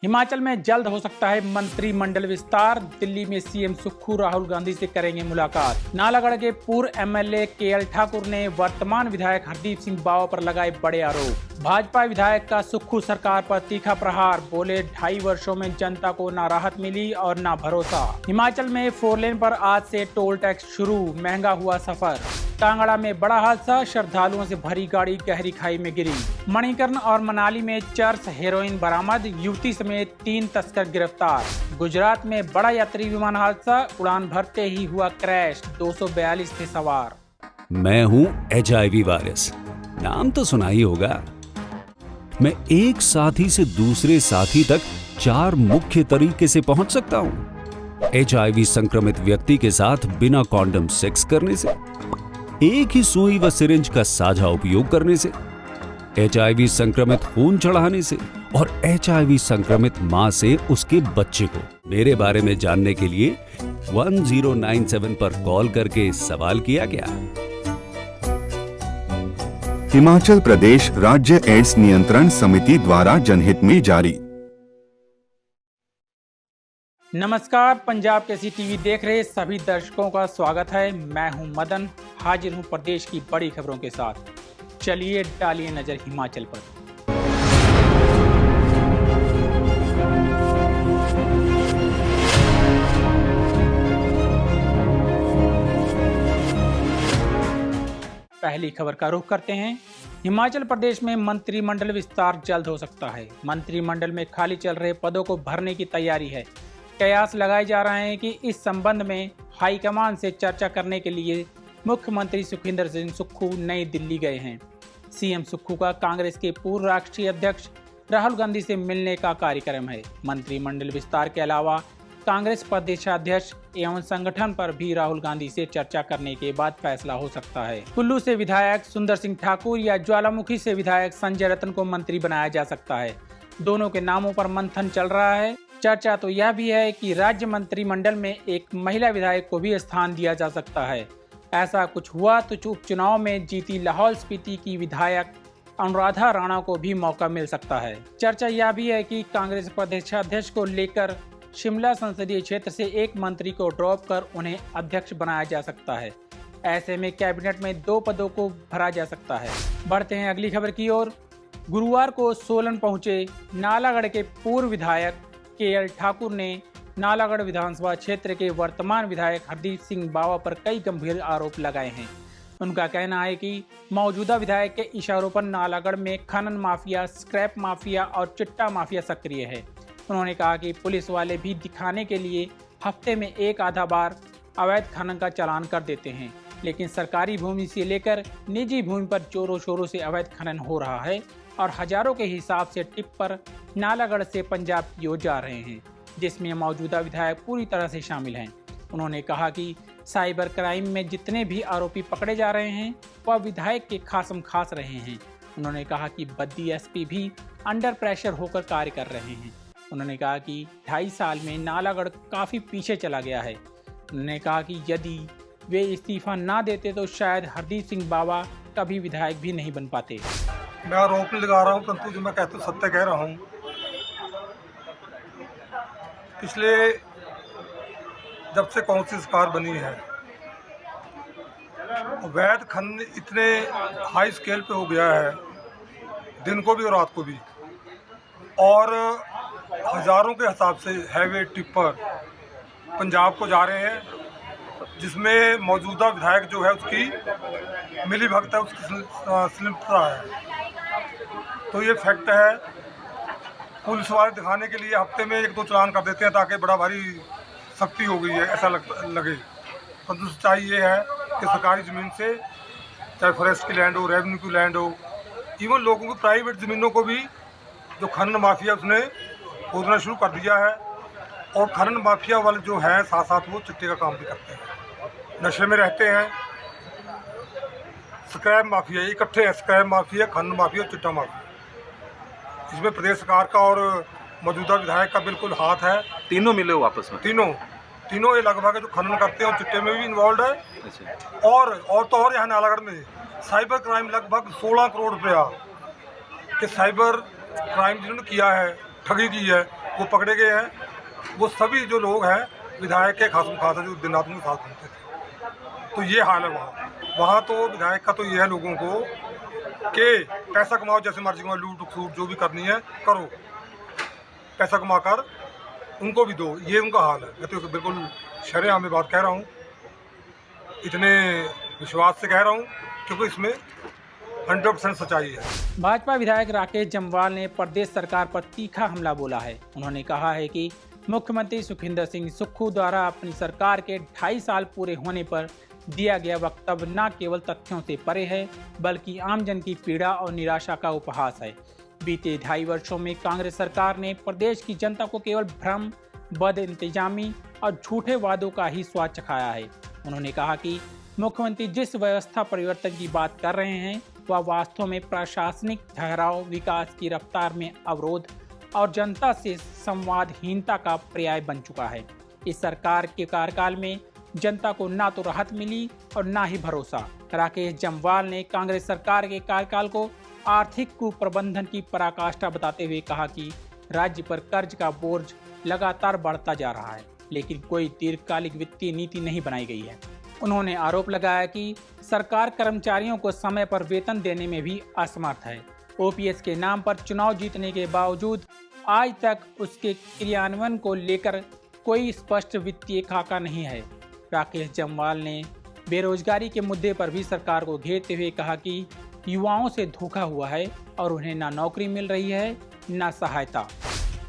हिमाचल में जल्द हो सकता है मंत्रिमंडल विस्तार। दिल्ली में सीएम सुक्खू राहुल गांधी से करेंगे मुलाकात। नालागढ़ के पूर्व एमएलए केएल ठाकुर ने वर्तमान विधायक हरदीप सिंह बावा पर लगाए बड़े आरोप। भाजपा विधायक का सुक्खू सरकार पर तीखा प्रहार, बोले 2.5 वर्षों में जनता को ना राहत मिली और ना भरोसा। हिमाचल में 4 लेन पर आज से टोल टैक्स शुरू, महंगा हुआ सफर। कांगड़ा में बड़ा हादसा, श्रद्धालुओं से भरी गाड़ी गहरी खाई में गिरी। मणिकर्ण और मनाली में चर्स हेरोइन बरामद, युवती समेत 3 तस्कर गिरफ्तार। गुजरात में बड़ा यात्री विमान हादसा, उड़ान भरते ही हुआ क्रैश, 242 थे सवार। मैं हूँ HIV वायरस, नाम तो सुना ही होगा। मैं एक साथी से दूसरे साथी तक 4 मुख्य तरीके से पहुंच सकता हूँ। HIV संक्रमित व्यक्ति के साथ बिना कॉन्डम सेक्स करने से, एक ही सुई व सिरिंज का साझा उपयोग करने से, HIV संक्रमित खून चढ़ाने से और HIV संक्रमित मां से उसके बच्चे को। मेरे बारे में जानने के लिए 1097 पर कॉल करके सवाल किया गया। हिमाचल प्रदेश राज्य एड्स नियंत्रण समिति द्वारा जनहित में जारी। नमस्कार, पंजाब केसरी टीवी देख रहे सभी दर्शकों का स्वागत है। मैं हूं मदन, हाजिर हूं प्रदेश की बड़ी खबरों के साथ। चलिए डालिए नजर हिमाचल पर। पहली खबर का रुख करते हैं। हिमाचल प्रदेश में मंत्रिमंडल विस्तार जल्द हो सकता है। मंत्रिमंडल में खाली चल रहे पदों को भरने की तैयारी है। कयास लगाए जा रहे हैं कि इस संबंध में हाईकमान से चर्चा करने के लिए मुख्यमंत्री सुखविंदर सिंह सुक्खू नई दिल्ली गए हैं। सीएम सुक्खू का कांग्रेस के पूर्व राष्ट्रीय अध्यक्ष राहुल गांधी से मिलने का कार्यक्रम है। मंत्रिमंडल विस्तार के अलावा कांग्रेस प्रदेशाध्यक्ष एवं संगठन पर भी राहुल गांधी से चर्चा करने के बाद फैसला हो सकता है। कुल्लू से विधायक सुंदर सिंह ठाकुर या ज्वालामुखी से विधायक संजय रतन को मंत्री बनाया जा सकता है। दोनों के नामों पर मंथन चल रहा है। चर्चा तो यह भी है कि राज्य मंत्रिमंडल में एक महिला विधायक को भी स्थान दिया जा सकता है। ऐसा कुछ हुआ तो उपचुनाव में जीती लाहौल स्पीति की विधायक अनुराधा राणा को भी मौका मिल सकता है। चर्चा यह भी है कि कांग्रेस प्रदेशाध्यक्ष को लेकर शिमला संसदीय क्षेत्र से एक मंत्री को ड्रॉप कर उन्हें अध्यक्ष बनाया जा सकता है। ऐसे में कैबिनेट में 2 पदों को भरा जा सकता है। बढ़ते हैं अगली खबर की ओर। गुरुवार को सोलन पहुंचे नालागढ़ के पूर्व विधायक केएल ठाकुर ने नालागढ़ विधानसभा क्षेत्र के वर्तमान विधायक हरदीप सिंह बावा पर कई गंभीर आरोप लगाए हैं। उनका कहना है कि मौजूदा विधायक के इशारों पर नालागढ़ में खनन माफिया, स्क्रैप माफिया और चिट्टा माफिया सक्रिय है। उन्होंने कहा कि पुलिस वाले भी दिखाने के लिए हफ्ते में एक आधा बार अवैध खनन का चालान कर देते हैं, लेकिन सरकारी भूमि से लेकर निजी भूमि पर जोरों शोरों से अवैध खनन हो रहा है और हजारों के हिसाब से टिप्पर नालागढ़ से पंजाब की ओर जा रहे हैं, जिसमें मौजूदा विधायक पूरी तरह से शामिल हैं। उन्होंने कहा कि साइबर क्राइम में जितने भी आरोपी पकड़े जा रहे हैं वह विधायक के खासम खास रहे हैं। उन्होंने कहा कि बद्दी एसपी भी अंडर प्रेशर होकर कार्य कर रहे हैं। उन्होंने कहा कि 2.5 साल में नालागढ़ काफ़ी पीछे चला गया है। उन्होंने कहा कि यदि वे इस्तीफा ना देते तो शायद हरदीप सिंह बावा कभी विधायक भी नहीं बन पाते। मैं आरोप नहीं लगा रहा हूँ, परंतु जो मैं कहता हूँ सत्य कह रहा हूँ। पिछले जब से कौन सी सरकार बनी है, अवैध खनन इतने हाई स्केल पे हो गया है, दिन को भी और रात को भी, और हजारों के हिसाब से हैवी टिप्पर पंजाब को जा रहे हैं, जिसमें मौजूदा विधायक जो है उसकी मिली भगत है, उसकी संलिप्तता है। तो ये फैक्ट है। पुलिस वाले दिखाने के लिए हफ्ते में 1-2 चालान कर देते हैं ताकि बड़ा भारी सख्ती हो गई है ऐसा लगे। परंतु सच्चाई ये है कि सरकारी ज़मीन से, चाहे फॉरेस्ट की लैंड हो, रेवेन्यू की लैंड हो, इवन लोगों की प्राइवेट ज़मीनों को भी जो खनन माफिया उसने खोदना शुरू कर दिया है। और खनन माफिया वाले जो हैं साथ साथ वो चिट्टे का काम भी करते हैं, नशे में रहते हैं। स्क्रैप माफिया इकट्ठे हैं, स्क्रैप माफिया, खनन माफिया और चिट्टा माफिया। इसमें प्रदेश सरकार का और मौजूदा विधायक का बिल्कुल हाथ है। तीनों मिले हो आपस में? तीनों ये लगभग जो खनन करते हैं और चिट्टे में भी इन्वॉल्व है। अच्छा। और यहाँ नालागढ़ में साइबर क्राइम लगभग 16 करोड़ रुपया के साइबर क्राइम जिन्होंने किया है, ठगी की है, वो पकड़े गए हैं। वो सभी जो लोग हैं विधायक के खासा जो दिन रात में साथ घूमते थे। तो ये हाल है वहाँ तो विधायक का तो ये है लोगों को कि पैसा कमाओ, जैसे मर्जी कमाओ, लूट खसूट जो भी करनी है करो, पैसा कमा कर उनको भी दो, ये उनका हाल है। मैं तो बिल्कुल शरेआम में बात कह रहा हूँ, इतने विश्वास से कह रहा हूँ क्योंकि इसमें 100% सच्चाई है। भाजपा विधायक राकेश जम्वाल ने प्रदेश सरकार पर तीखा हमला बोला है। उन्होंने कहा है कि मुख्यमंत्री सुखविंदर सिंह सुक्खू द्वारा अपनी सरकार के 2.5 साल पूरे होने पर दिया गया वक्तव्य न केवल तथ्यों से परे है बल्कि आमजन की पीड़ा और निराशा का उपहास है। बीते 2.5 वर्षों में कांग्रेस सरकार ने प्रदेश की जनता को केवल भ्रम, बद इंतजामी और झूठे वादों का ही स्वाद चखाया है। उन्होंने कहा कि मुख्यमंत्री जिस व्यवस्था परिवर्तन की बात कर रहे हैं वह वास्तव में प्रशासनिक ठहराव, विकास की रफ्तार में अवरोध और जनता से संवादहीनता का पर्याय बन चुका है। इस सरकार के कार्यकाल में जनता को ना तो राहत मिली और ना ही भरोसा। राकेश जम्वाल ने कांग्रेस सरकार के कार्यकाल को आर्थिक कुप्रबंधन की पराकाष्ठा बताते हुए कहा कि राज्य पर कर्ज का बोझ लगातार बढ़ता जा रहा है, लेकिन कोई दीर्घकालिक वित्तीय नीति नहीं बनाई गई है। उन्होंने आरोप लगाया कि सरकार कर्मचारियों को समय पर वेतन देने में भी असमर्थ है। ओपीएस के नाम पर चुनाव जीतने के बावजूद आज तक उसके क्रियान्वयन को लेकर कोई स्पष्ट वित्तीय खाका नहीं है। राकेश जम्वाल ने बेरोजगारी के मुद्दे पर भी सरकार को घेरते हुए कहा कि युवाओं से धोखा हुआ है और उन्हें ना नौकरी मिल रही है ना सहायता।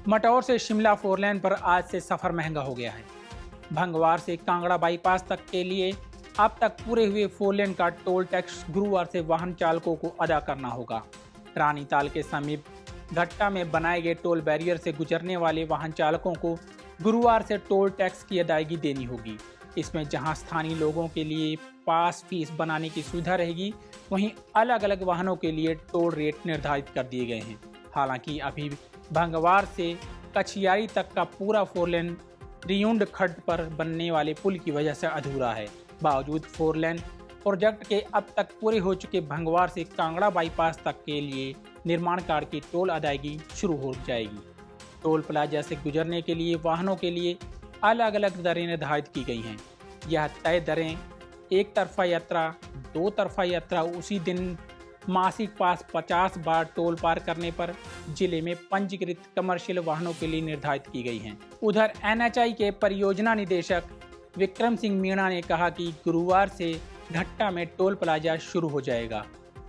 मटौर से शिमला 4 लेन पर आज से सफ़र महंगा हो गया है। भंगवार से कांगड़ा बाईपास तक के लिए अब तक पूरे हुए 4 लेन का टोल टैक्स गुरुवार से वाहन चालकों को अदा करना होगा। रानीताल के समीप घट्टा में बनाए गए टोल बैरियर से गुजरने वाले वाहन चालकों को गुरुवार से टोल टैक्स की अदायगी देनी होगी। इसमें जहां स्थानीय लोगों के लिए पास फीस बनाने की सुविधा रहेगी, वहीं अलग अलग वाहनों के लिए टोल रेट निर्धारित कर दिए गए हैं। हालांकि अभी भंगवार से कछियारी तक का पूरा 4 लेन रियुंड खड्ड पर बनने वाले पुल की वजह से अधूरा है। बावजूद 4 लेन प्रोजेक्ट के अब तक पूरे हो चुके भंगवार से कांगड़ा बाईपास तक के लिए निर्माण कार्य की टोल अदायगी शुरू हो जाएगी। टोल प्लाजा से गुजरने के लिए वाहनों के लिए अलग अलग दरें निर्धारित की गई हैं। यह तय दरें एक तरफा यात्रा, 2 तरफा यात्रा, उसी दिन मासिक पास 50 बार टोल पार करने पर जिले में पंजीकृत कमर्शियल वाहनों के लिए निर्धारित की गई हैं। उधर NHAI के परियोजना निदेशक विक्रम सिंह मीणा ने कहा कि गुरुवार से घट्टा में टोल प्लाजा शुरू हो जाएगा।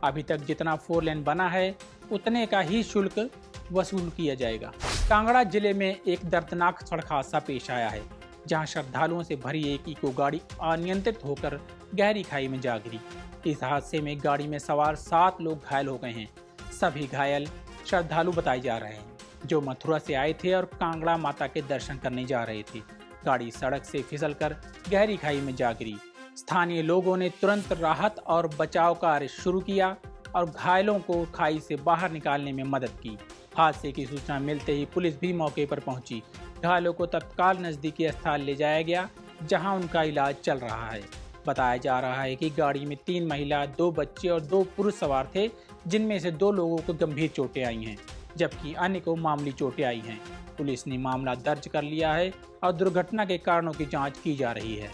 अभी तक जितना 4 लेन बना है उतने का ही शुल्क वसूल किया जाएगा। कांगड़ा जिले में एक दर्दनाक सड़क हादसा पेश आया है, जहां श्रद्धालुओं से भरी एक इको गाड़ी अनियंत्रित होकर गहरी खाई में जा गिरी। इस हादसे में गाड़ी में सवार 7 लोग घायल हो गए हैं। सभी घायल श्रद्धालु बताए जा रहे हैं, जो मथुरा से आए थे और कांगड़ा माता के दर्शन करने जा रहे थे। गाड़ी सड़क से फिसलकर गहरी खाई में जा गिरी। स्थानीय लोगों ने तुरंत राहत और बचाव कार्य शुरू किया और घायलों को खाई से बाहर निकालने में मदद की। हादसे की सूचना मिलते ही पुलिस भी मौके पर पहुंची। घायलों को तत्काल नजदीकी अस्पताल ले जाया गया, जहां उनका इलाज चल रहा है। बताया जा रहा है कि गाड़ी में 3 महिला, 2 बच्चे और 2 पुरुष सवार थे, जिनमें से 2 लोगों को गंभीर चोटें आई हैं, जबकि अन्य को मामूली चोटें आई हैं। पुलिस ने मामला दर्ज कर लिया है और दुर्घटना के कारणों की जांच की जा रही है।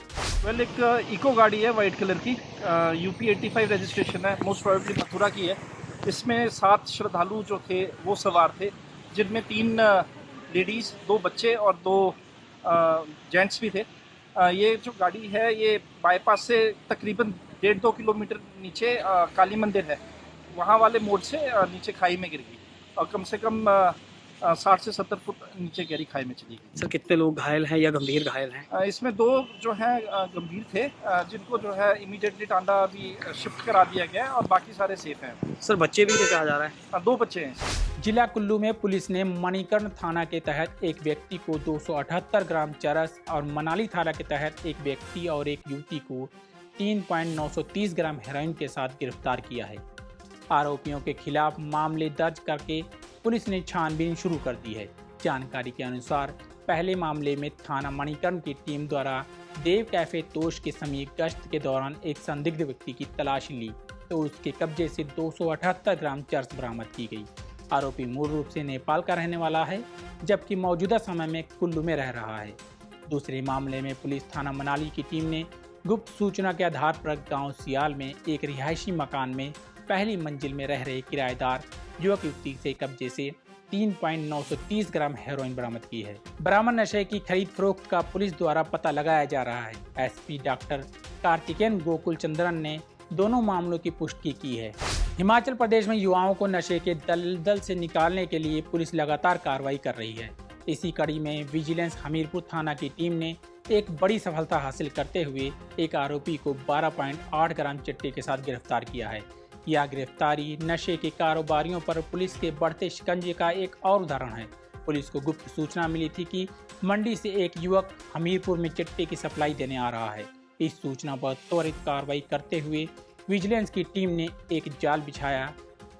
एक इको गाड़ी है वाइट कलर की, UP 85 रजिस्ट्रेशन है, मोस्ट प्रोबेबली मथुरा की है। इसमें 7 श्रद्धालु जो थे वो सवार थे, जिनमें 3 लेडीज़, 2 बच्चे और 2 जेंट्स भी थे। ये जो गाड़ी है ये बाईपास से तकरीबन 1.5-2 किलोमीटर नीचे काली मंदिर है, वहाँ वाले मोड़ से नीचे खाई में गिर गई और कम से कम 60 से 70 फुट नीचे गहरी खाई में चली गई। सर कितने लोग घायल हैं या गंभीर घायल हैं? इसमें 2 जो हैं गंभीर थे, जिनको जो है इमीडिएटली टांडा अभी शिफ्ट करा दिया गया है और बाकी सारे सेफ हैं। सर बच्चे भी थे कहा जा रहा है? 2 बच्चे हैं। जिला कुल्लू में पुलिस ने मणिकर्ण थाना के तहत एक व्यक्ति को 278 ग्राम चरस और मनाली थाना के तहत एक व्यक्ति और एक युवती को 3.930 ग्राम हेरोइन के साथ गिरफ्तार किया है। आरोपियों के खिलाफ मामले दर्ज करके पुलिस ने छानबीन शुरू कर दी है। जानकारी के अनुसार पहले मामले में थाना मणिकर्ण की टीम द्वारा देव कैफे तोश के समीप गश्त के दौरान एक संदिग्ध व्यक्ति की तलाशी ली तो उसके कब्जे से 278 ग्राम चरस बरामद की गई। आरोपी मूल रूप से नेपाल का रहने वाला है। जबकि मौजूदा समय में कुल्लू में रह रहा है। दूसरे मामले में पुलिस थाना मनाली की टीम ने गुप्त सूचना के आधार पर गांव सियाल में एक रिहायशी मकान में पहली मंजिल में रह रहे किराएदार युवक युवती से कब्जे से 3.930 ग्राम हेरोइन बरामद की है। बरामद नशे की खरीद फरोख्त का पुलिस द्वारा पता लगाया जा रहा है। एसपी डॉक्टर कार्तिकेन गोकुल चंद्रन ने दोनों मामलों की पुष्टि की है। हिमाचल प्रदेश में युवाओं को नशे के दलदल से निकालने के लिए पुलिस लगातार कार्रवाई कर रही है। इसी कड़ी में विजिलेंस हमीरपुर थाना की टीम ने एक बड़ी सफलता हासिल करते हुए एक आरोपी को 12.8 ग्राम चिट्टे के साथ गिरफ्तार किया है। यह गिरफ्तारी नशे के कारोबारियों पर पुलिस के बढ़ते शिकंजे का एक और उदाहरण है। पुलिस को गुप्त सूचना मिली थी कि मंडी से एक युवक हमीरपुर में चिट्टे की सप्लाई देने आ रहा है। इस सूचना पर त्वरित कार्रवाई करते हुए विजिलेंस की टीम ने एक जाल बिछाया।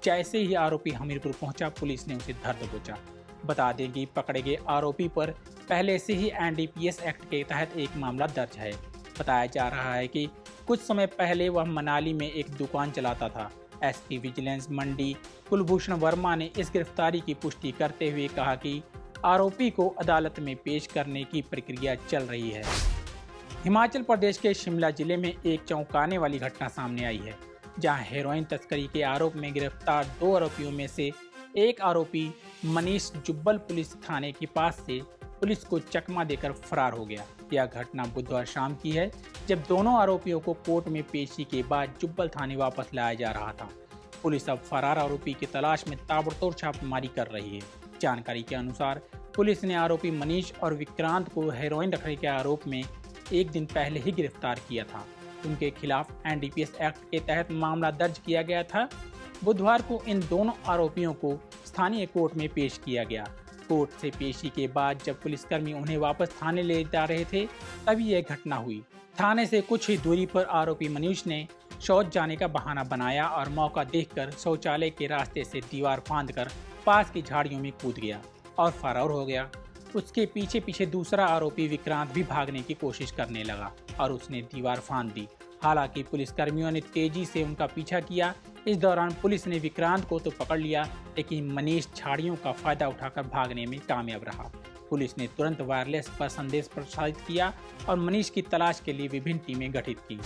जैसे ही आरोपी हमीरपुर पहुंचा, पुलिस ने उसे धर दबोचा। बता दें कि पकड़े गए आरोपी पर पहले से ही NDPS एक्ट के तहत एक मामला दर्ज है। बताया जा रहा है कि कुछ समय पहले वह मनाली में एक दुकान चलाता था। एसपी विजिलेंस मंडी कुलभूषण वर्मा ने इस गिरफ्तारी की पुष्टि करते हुए कहा कि आरोपी को अदालत में पेश करने की प्रक्रिया चल रही है। हिमाचल प्रदेश के शिमला जिले में एक चौंकाने वाली घटना सामने आई है, जहां हेरोइन तस्करी के आरोप में गिरफ्तार 2 आरोपियों में से एक आरोपी मनीष जुब्बल पुलिस थाने के पास से पुलिस को चकमा देकर फरार हो गया। यह घटना बुधवार शाम की है, जब दोनों आरोपियों को कोर्ट में पेशी के बाद जुब्बल थाने वापस लाया जा रहा था। पुलिस अब फरार आरोपी की तलाश में ताबड़तोड़ छापेमारी कर रही है। जानकारी के अनुसार पुलिस ने आरोपी मनीष और विक्रांत को हेरोइन रखने के आरोप में एक दिन पहले ही गिरफ्तार किया था। उनके खिलाफ NDPS एक्ट के तहत मामला दर्ज किया गया था। बुधवार को इन दोनों आरोपियों को स्थानीय कोर्ट में पेश किया गया। कोर्ट से पेशी के बाद जब पुलिसकर्मी उन्हें वापस थाने ले जा रहे थे, तभी यह घटना हुई। थाने से कुछ ही दूरी पर आरोपी मनीष ने शौच जाने का बहाना बनाया और मौका देखकर शौचालय के रास्ते से दीवार फांदकर पास की झाड़ियों में कूद गया और फरार हो गया। उसके पीछे पीछे दूसरा आरोपी विक्रांत भी भागने की कोशिश करने लगा और उसने दीवार फांद दी। हालांकि पुलिसकर्मियों ने तेजी से उनका पीछा किया। इस दौरान पुलिस ने विक्रांत को तो पकड़ लिया, लेकिन मनीष झाड़ियों का फायदा उठाकर भागने में कामयाब रहा। पुलिस ने तुरंत वायरलेस पर संदेश प्रसारित किया और मनीष की तलाश के लिए विभिन्न टीमें गठित की।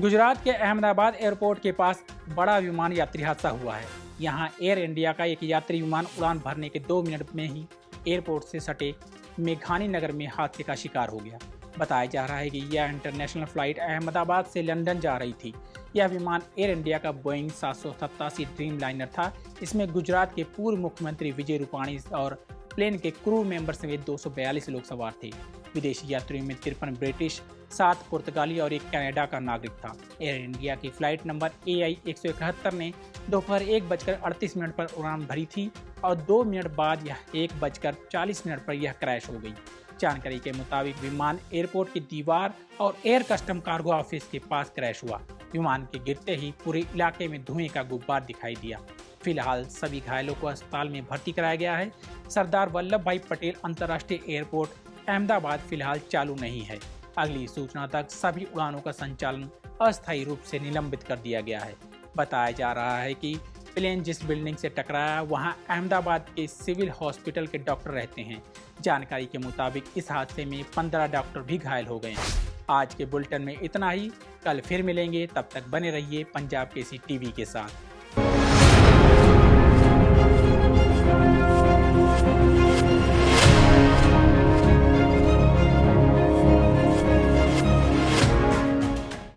गुजरात के अहमदाबाद एयरपोर्ट के पास बड़ा विमान यात्री हादसा हुआ है। यहाँ एयर इंडिया का एक यात्री विमान उड़ान भरने के 2 मिनट में ही एयरपोर्ट से सटे मेघानी नगर में हादसे का शिकार हो गया। बताया जा रहा है कि यह इंटरनेशनल फ्लाइट अहमदाबाद से लंदन जा रही थी। यह विमान एयर इंडिया का बोइंग 787 ड्रीम लाइनर था। इसमें गुजरात के पूर्व मुख्यमंत्री विजय रूपाणी और प्लेन के क्रू मेंबर समेत 242 लोग सवार थे। विदेशी यात्रियों में 53 ब्रिटिश, 7 पुर्तगाली और 1 कनाडा का नागरिक था। एयर इंडिया की फ्लाइट नंबर AI 171 ने दोपहर 1:38 पर उड़ान भरी थी और 2 मिनट बाद यह 1:40 पर यह क्रैश हो गई। जानकारी के मुताबिक विमान एयरपोर्ट की दीवार और एयर कस्टम कार्गो ऑफिस के पास क्रैश हुआ। विमान के गिरते ही पूरे इलाके में धुएं का गुब्बार दिखाई दिया। फिलहाल सभी घायलों को अस्पताल में भर्ती कराया गया है। सरदार वल्लभ भाई पटेल अंतर्राष्ट्रीय एयरपोर्ट अहमदाबाद फिलहाल चालू नहीं है। अगली सूचना तक सभी उड़ानों का संचालन अस्थायी रूप से निलंबित कर दिया गया है। बताया जा रहा है कि प्लेन जिस बिल्डिंग से टकराया वहां अहमदाबाद के सिविल हॉस्पिटल के डॉक्टर रहते हैं। जानकारी के मुताबिक इस हादसे में 15 डॉक्टर भी घायल हो गए हैं। आज के बुलेटिन में इतना ही। कल फिर मिलेंगे, तब तक बने रहिए पंजाब केसरी टीवी के साथ।